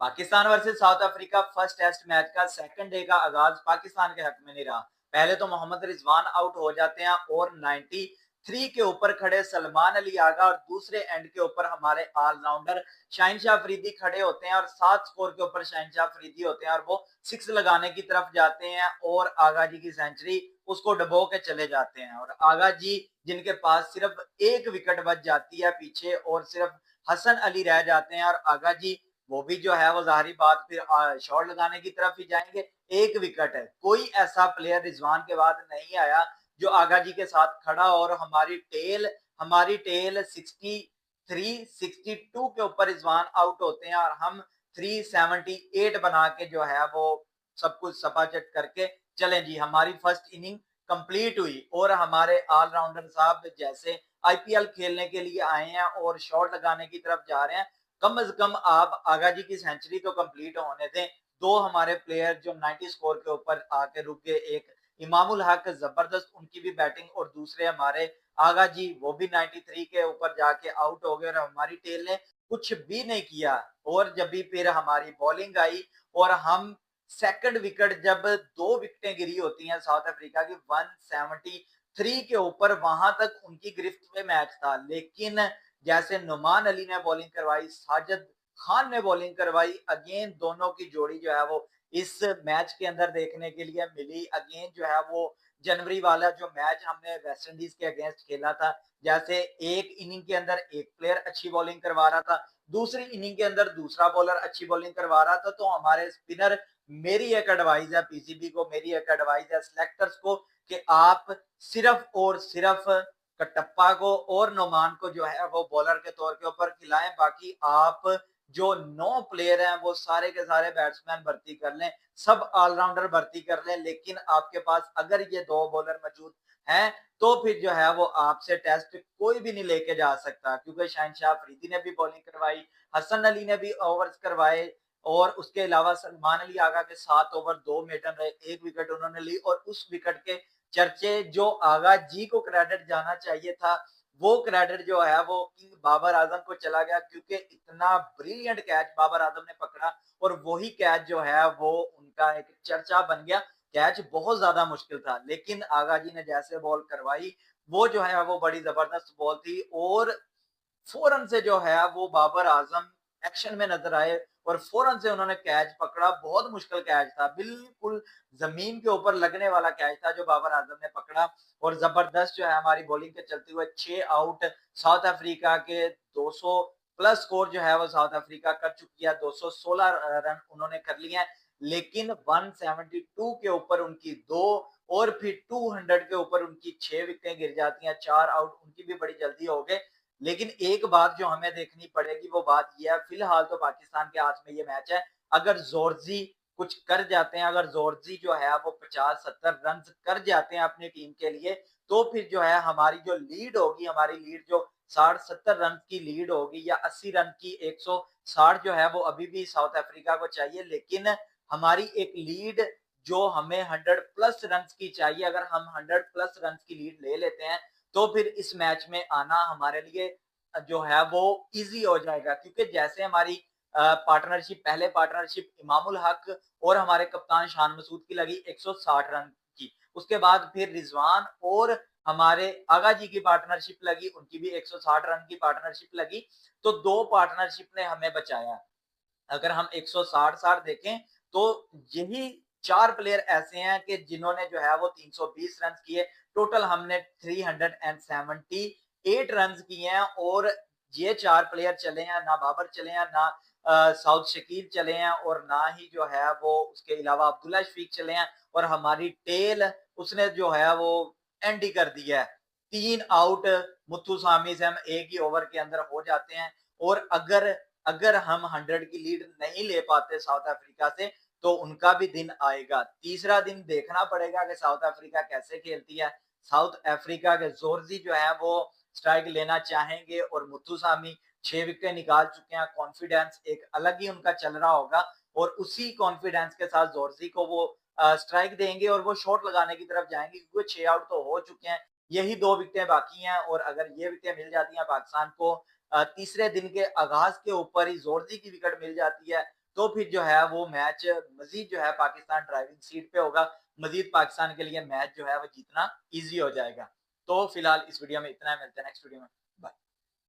Pakistan versus South Africa first test match का second day का आगाज पाकिस्तान के हक में नहीं रहा। पहले तो मोहम्मद रिजवान आउट हो जाते हैं और 93 के ऊपर खड़े सलमान अली आगा और दूसरे एंड के ऊपर हमारे ऑलराउंडर शाहिनशाह अफरीदी खड़े होते हैं और 7 स्कोर के ऊपर शाहिनशाह अफरीदी होते हैं और वो 6 लगाने की तरफ जाते हैं और आगा जी की सेंचुरी उसको डबो के चले जाते हैं। और आगा जी जिनके पास सिर्फ एक विकेट बच जाती है पीछे और सिर्फ हसन अली रह जाते हैं और आगा जी वो भी जो है वो जाहिर बात फिर शॉट लगाने की तरफ ही जाएंगे। एक विकेट है, कोई ऐसा प्लेयर रिजवान के बाद नहीं आया जो आगा जी के साथ खड़ा और हमारी टेल 63 62 के ऊपर रिजवान आउट होते हैं और हम 378 बना के जो है वो सब कुछ सपाचट करके चले जी। हमारी फर्स्ट इनिंग कंप्लीट हुई और हमारे ऑलराउंडर साहब जैसे आईपीएल खेलने के लिए आए हैं और शॉट लगाने की तरफ जा रहे हैं। कम से कम आप आगा जी की सेंचुरी तो कंप्लीट होने दें। दो हमारे प्लेयर जो 90 स्कोर के ऊपर आके रुक गए, एक इमामुल हक जबरदस्त उनकी भी बैटिंग और दूसरे हमारे आगा जी वो भी 93 के ऊपर जाके आउट हो गए और हमारी टेल ने कुछ भी नहीं किया। और जब भी फिर हमारी बॉलिंग आई और हम सेकंड विकेट जब दो विकेटें गिरी होती हैं साउथ अफ्रीका की 173 के ऊपर, वहां तक उनकी गिरफ्त में मैच था। लेकिन जैसे नुमान अली ने बॉलिंग करवाई, साजिद खान ने बॉलिंग करवाई, अगेन दोनों की जोड़ी जो है वो इस मैच के अंदर देखने के लिए मिली। अगेन जो है वो जनवरी वाला जो मैच हमने वेस्ट इंडीज के अगेंस्ट खेला था, जैसे एक इनिंग के अंदर एक प्लेयर अच्छी बॉलिंग करवा रहा था, दूसरी इनिंग के अंदर दूसरा बॉलर अच्छी बॉलिंग करवा रहा था, तो हमारे स्पिनर, मेरी एक एडवाइस है पीसीबी को, मेरी एक एडवाइस है सिलेक्टर्स को कि आप सिर्फ और सिर्फ कटप्पा को और नोमान को जो है वो बॉलर के तौर के ऊपर खिलाएं। बाकी आप जो 9 प्लेयर हैं वो सारे के सारे बैट्समैन भर्ती कर लें, सब ऑलराउंडर भर्ती कर लें। लेकिन आपके पास अगर ये दो बॉलर मौजूद हैं तो फिर जो है वो आपसे टेस्ट कोई भी नहीं लेके जा सकता, क्योंकि शाहिनशाह अफरीदी ने भी बॉलिंग करवाई, हसन अली ने भी ओवर्स करवाए और उसके अलावा सलमान अली आगा के 7 ओवर 2 मेडन रहे, एक विकेट उन्होंने ली और उस विकेट के चर्चे जो आगा जी को क्रेडिट जाना चाहिए था, वो क्रेडिट जो है वो किंग बाबर आजम को चला गया, क्योंकि इतना ब्रिलियंट कैच बाबर आजम ने पकड़ा और वही कैच जो है वो उनका एक चर्चा बन गया। कैच बहुत ज्यादा मुश्किल था लेकिन आगा जी ने जैसे बॉल करवाई वो जो है वो बड़ी जबरदस्त बॉल थी और फौरन से जो है वो बाबर आजम एक्शन में नजर आए और फौरन से उन्होंने कैच पकड़ा। बहुत मुश्किल कैच था, बिल्कुल जमीन के ऊपर लगने वाला कैच था जो बाबर आजम ने पकड़ा। और जबरदस्त जो है हमारी बॉलिंग के चलते हुए 6 आउट साउथ अफ्रीका के 200 प्लस स्कोर जो है वो साउथ अफ्रीका कर चुकी है, 216 रन उन्होंने कर लिए हैं। लेकिन 172 के ऊपर उनकी दो और फिर 200 के ऊपर उनकी 6 विकेटें गिर जाती हैं, 4 आउट उनकी भी बड़ी जल्दी हो गए। लेकिन एक बात जो हमें देखनी पड़ेगी वो बात यह है, फिलहाल तो पाकिस्तान के हाथ में ये मैच है। अगर जोरजी कुछ कर जाते हैं, अगर जोरजी जो है वो 50-70 रन कर जाते हैं अपनी टीम के लिए, तो फिर जो है हमारी जो लीड होगी, हमारी लीड जो 60-70 रन की लीड होगी या 80 रन की 160 जो है वो अभी भी साउथ अफ्रीका को चाहिए। लेकिन हमारी एक लीड जो हमें 100 प्लस रन की चाहिए, अगर हम 100 प्लस रन की लीड ले लेते हैं तो फिर इस मैच में आना हमारे लिए जो है वो इजी हो जाएगा। क्योंकि जैसे हमारी पार्टनरशिप, पहले पार्टनरशिप इमामुल हक और हमारे कप्तान शान मसूद की लगी 160 रन की, उसके बाद फिर रिजवान और हमारे आगा जी की पार्टनरशिप लगी, उनकी भी 160 रन की पार्टनरशिप लगी। तो दो पार्टनरशिप ने हमें बचाया। अगर हम 160 देखें तो यही 4 प्लेयर ऐसे हैं कि जिन्होंने जो है वो 320 रन किए। टोटल हमने 378 रन किए हैं और ये 4 प्लेयर चले हैं, ना बाबर चले हैं, ना साउथ शकील चले हैं और ना ही जो है वो उसके अलावा अब्दुल्ला शफीक चले हैं। और हमारी टेल उसने जो है वो एंड ही कर दिया है। 3 आउट मुथु सामी से हम एक ही ओवर के अंदर हो जाते हैं। और अगर अगर हम 100 की लीड नहीं ले पाते साउथ अफ्रीका से तो उनका भी दिन आएगा। तीसरा दिन देखना पड़ेगा कि साउथ अफ्रीका कैसे खेलती है। साउथ अफ्रीका के जोरजी जो है वो स्ट्राइक लेना चाहेंगे और मुथुसामी 6 विकेट निकाल चुके हैं, कॉन्फिडेंस एक अलग ही उनका चल रहा होगा और उसी कॉन्फिडेंस के साथ जोरजी को वो स्ट्राइक देंगे और वो शॉट लगाने की तरफ जाएंगे, क्योंकि 6 आउट तो हो चुके हैं, यही 2 विकेटें बाकी हैं। और अगर ये विकेट मिल जाती हैं पाकिस्तान को तीसरे दिन के आगाज के ऊपर ही जोरजी की विकेट मिल जाती है तो फिर जो है वो मैच मजीद जो है पाकिस्तान ड्राइविंग सीट पे होगा, मजीद पाकिस्तान के लिए मैच जो है वो जीतना ईजी हो जाएगा। तो फिलहाल इस वीडियो में इतना है, मिलते हैं नेक्स्ट वीडियो में।